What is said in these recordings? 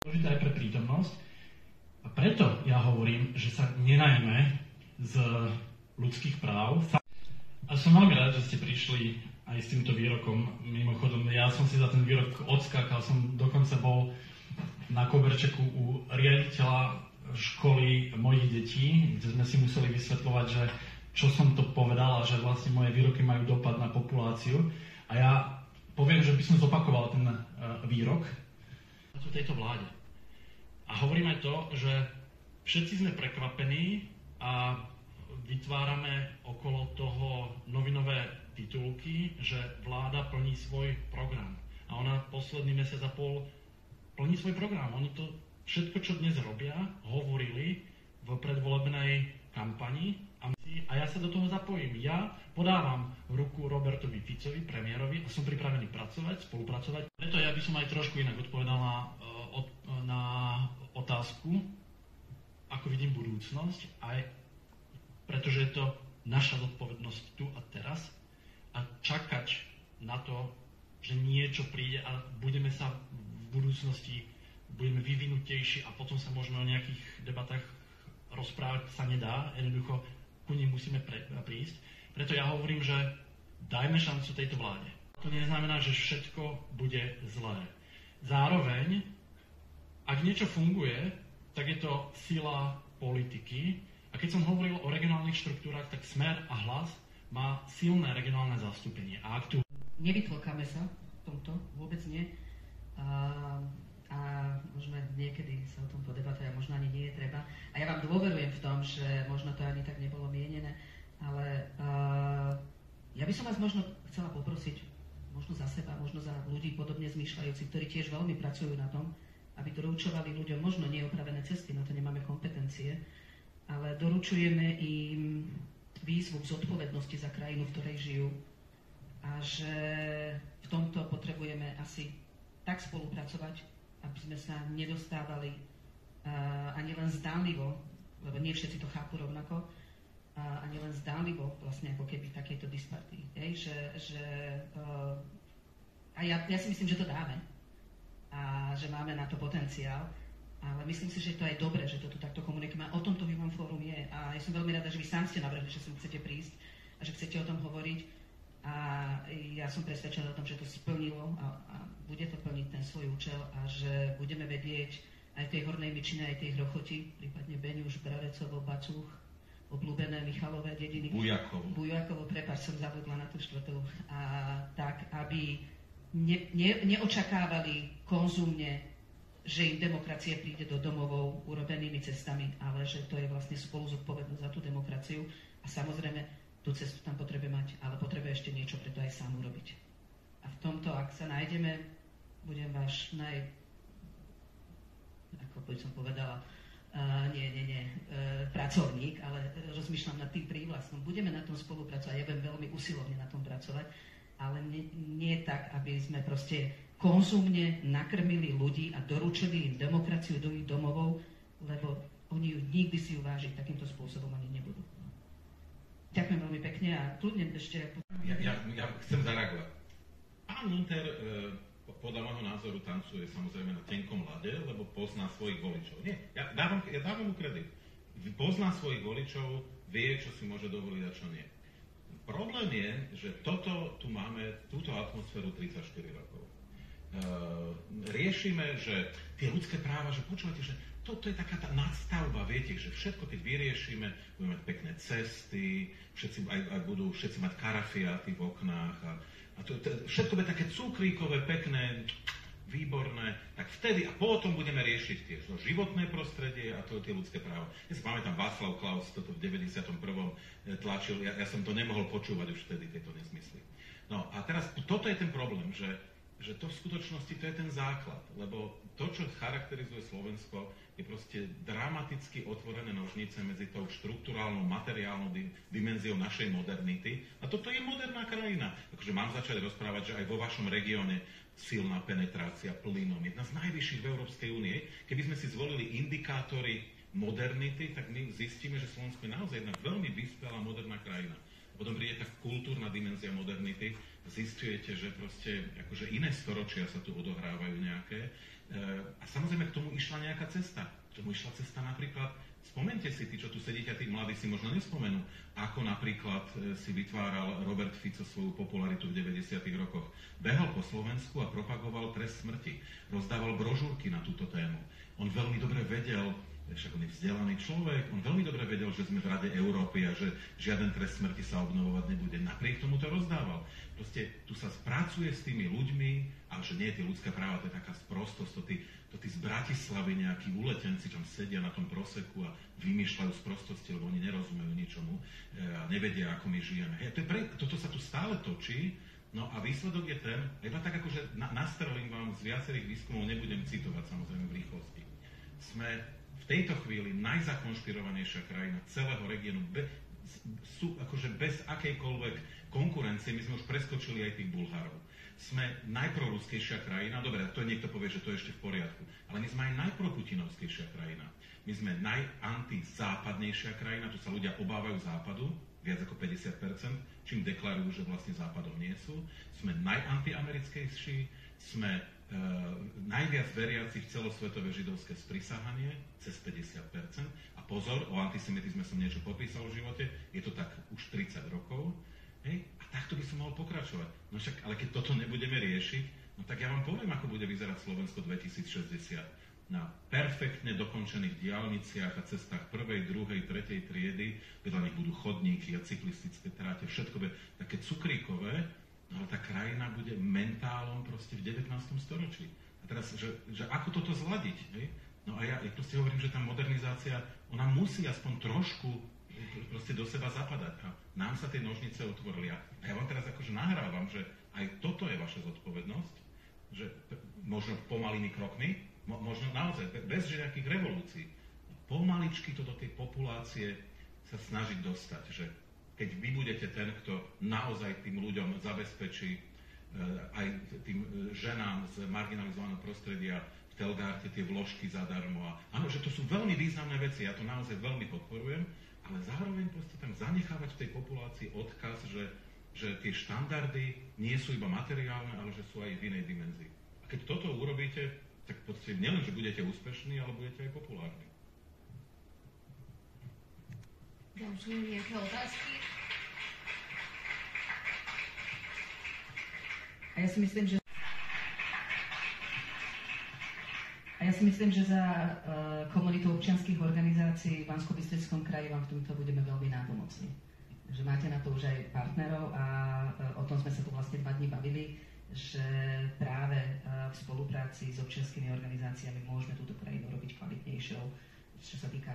Dôležité aj pre prítomnosť. A preto ja hovorím, že sa nenajme z ľudských práv. A som veľmi rád, že ste prišli aj s týmto výrokom. Mimochodom, ja som si za ten výrok odskákal, som dokonca bol na koberčeku u riaditeľa školy mojich detí, kde sme si museli vysvetľovať, že čo som to povedal a že vlastne moje výroky majú dopad na populáciu. A ja poviem, že by som zopakoval ten výrok v tejto vláde. A hovorím aj to, že všetci sme prekvapení a vytvárame okolo toho novinové titulky, že vláda plní svoj program. A ona posledný mesiac a pol plní svoj program. Oni to všetko, čo dnes robia, hovorili v predvolebnej kampani a ja sa do toho zapojím. Ja podávam ruku Robertovi Ficovi, premiérovi, a som pripravený spolupracovať. Preto ja by som aj trošku inak odpovedal na otázku, ako vidím budúcnosť, aj pretože je to naša zodpovednosť tu a teraz a čakať na to, že niečo príde a budeme sa v budúcnosti vyvinutejší a potom sa môžeme o nejakých debatách rozprávať, sa nedá, jednoducho ku nim musíme prísť. Preto ja hovorím, že dajme šancu tejto vláde. To neznamená, že všetko bude zlé. Zároveň, ak niečo funguje, tak je to sila politiky. A keď som hovoril o regionálnych štruktúrach, tak Smer a Hlas má silné regionálne zastúpenie. A ak tu... Nevytlokáme sa v tomto, vôbec nie. A môžeme niekedy sa o tom podebatovať, a možno ani nie je treba. A ja vám dôverujem v tom, že možno to ani tak nebolo mienené, ale ja by som vás možno chcela poprosiť, možno za seba, možno za ľudí podobne zmýšľajúcich, ktorí tiež veľmi pracujú na tom, aby doručovali ľuďom možno neopravené cesty, na to nemáme kompetencie, ale doručujeme im výzvu k zodpovednosti za krajinu, v ktorej žijú, a že v tomto potrebujeme asi tak spolupracovať, aby sme sa nedostávali ani len zdánlivo, lebo nie všetci to chápu rovnako, ani len zdánlivo vlastne ako keby takejto dispartii. A ja si myslím, že to dáme a že máme na to potenciál, ale myslím si, že to je dobré, že to tu takto komunikujeme. O tomto Human Forum je a ja som veľmi rada, že vy sám ste navrhli, že sem chcete prísť a že chcete o tom hovoriť. A ja som presvedčená o tom, že to splnilo a bude to plniť ten svoj účel a že budeme vedieť aj v tej Hornej Mičine, aj tej Hrochoti, prípadne Beňuš, Bravecovo, Bacuch, obľúbené Michalové dediny. Bujakovo, prepáč, som zabudla na tú štvrtú. A tak, aby neočakávali konzumne, že im demokracia príde do domovov urobenými cestami, ale že to je vlastne spolu zodpovednosť za tú demokraciu. A samozrejme, tú cestu tam potrebuje mať, ale potrebuje ešte niečo preto aj sám urobiť. A v tomto, ak sa nájdeme, budem váš ako by som povedala, pracovník, ale rozmýšľam nad tým prívlastnom. Budeme na tom spolupracovať, ja budem veľmi usilovne na tom pracovať, ale nie tak, aby sme proste konzumne nakrmili ľudí a doručili im demokraciu do ich domovov, lebo oni nikdy si ju vážiť takýmto spôsobom ani nebudú. Ďakujem veľmi pekne a kľudne ešte... Ja chcem zareagovať. Pán Munter podľa môjho názoru tancuje samozrejme na tenkom ľade, lebo pozná svojich voličov. Nie, ja dávam mu kredit. Pozná svojich voličov, vie, čo si môže dovoliť a čo nie. Problém je, že tu máme túto atmosféru 34 rokov. Riešime, že tie ľudské práva, že počúvate, že toto je taká tá nadstavba, viete, že všetko, keď vyriešime, budeme mať pekné cesty, budú všetci mať karafiáty v oknách a všetko bude také cukríkové, pekné, výborné, tak vtedy a potom budeme riešiť tiež to životné prostredie a tie ľudské práva. Ja si pamätám, Václav Klaus toto v 91. tlačil, ja som to nemohol počúvať už vtedy, tieto nesmysly. No a teraz toto je ten problém, že to v skutočnosti to je ten základ, lebo to, čo charakterizuje Slovensko, je proste dramaticky otvorené nožnice medzi tou štruktúrálnou, materiálnou dimenziou našej modernity. A toto je moderná krajina. Takže mám začať rozprávať, že aj vo vašom regióne silná penetrácia plynom. Jedna z najvyšších v Európskej únie. Keby sme si zvolili indikátory modernity, tak my zistíme, že Slovensko je naozaj jedna veľmi vyspelá moderná krajina. Potom príde tá kultúrna dimenzia modernity, zistujete, že proste akože iné storočia sa tu odohrávajú nejaké. A samozrejme k tomu išla nejaká cesta. K tomu išla cesta napríklad, spomente si, tí, čo tu sedíte, a tí mladí si možno nespomenú, ako napríklad si vytváral Robert Fico svoju popularitu v 90. rokoch. Behal po Slovensku a propagoval trest smrti. Rozdával brožúrky na túto tému. On veľmi dobre vedel, však on je vzdelaný človek, on veľmi dobre vedel, že sme v Rade Európy a že žiaden trest smrti sa obnovovať nebude. Napriek tomu to rozdával. Proste tu sa spracuje s tými ľuďmi, ale že nie je tie ľudské práva, to je taká sprostosť, to tí z Bratislavy nejakí uletenci, čo sedia na tom proseku a vymýšľajú sprostosti, lebo oni nerozumejú ničomu a nevedia, ako my žijeme. Toto sa tu stále točí, no a výsledok je ten, iba tak akože nastrelím vám z viacerých výskumov, nebudem citovať samozrejme v rýchlosti. Sme v tejto chvíli najzakonšpirovanejšia krajina celého regiónu, akože bez akejkoľvek konkurencie, my sme už preskočili aj tých Bulharov. Sme najproruskejšia krajina, dobre, to niekto povie, že to je ešte v poriadku, ale my sme aj najproputinovskejšia krajina. My sme najantizápadnejšia krajina, tu sa ľudia obávajú západu, viac ako 50%, čím deklarujú, že vlastne západom nie sú. Sme najantiamerickejší, sme najviac veriaci v celosvetové židovské sprisahanie, cez 50%. A pozor, o antisemitizme som niečo popísal v živote, je to tak už 30 rokov. Hej? A takto by som mohol pokračovať. No však, ale keď toto nebudeme riešiť, no tak ja vám poviem, ako bude vyzerať Slovensko 2060. Na perfektne dokončených diaľniciach a cestách 1., 2., 3. triedy, vedľa nich budú chodníky a cyklistické tráte, všetko bude také cukríkové, no ale tá krajina bude mentálom proste v 19. storočí. A teraz, že ako toto zladiť? Hej? No a ja proste hovorím, že tá modernizácia, ona musí aspoň trošku proste do seba zapadať. A nám sa tie nožnice otvorili. A ja vám teraz akože nahrávam, že aj toto je vaša zodpovednosť, že možno pomalými krokmi, možno naozaj bez nejakých revolúcií, pomaličky to do tej populácie sa snažiť dostať, že keď vy budete ten, kto naozaj tým ľuďom zabezpečí aj tým ženám z marginalizovaného prostredia v Telgárte tie vložky zadarmo. Áno, že to sú veľmi významné veci, ja to naozaj veľmi podporujem, ale zároveň proste tam zanechávať v tej populácii odkaz, že tie štandardy nie sú iba materiálne, ale že sú aj v inej dimenzii. A keď toto urobíte, tak proste nielen, že budete úspešní, ale budete aj populárni. Ďalšie nejaké otázky? A ja si myslím, že za komunitu občianskych organizácií v Banskobystrickom kraji vám v tomto budeme veľmi nápomocní. Že máte na to už aj partnerov a o tom sme sa tu vlastne 2 dní bavili, že práve v spolupráci s občianskými organizáciami môžeme túto krajinu robiť kvalitnejšou, čo sa týka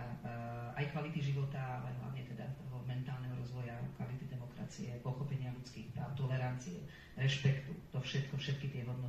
aj kvality života, ale hlavne teda toho mentálneho rozvoja, kvality demokracie, pochopenia ľudských práv, tolerancie, rešpektu, to všetko, všetky tie hodnoty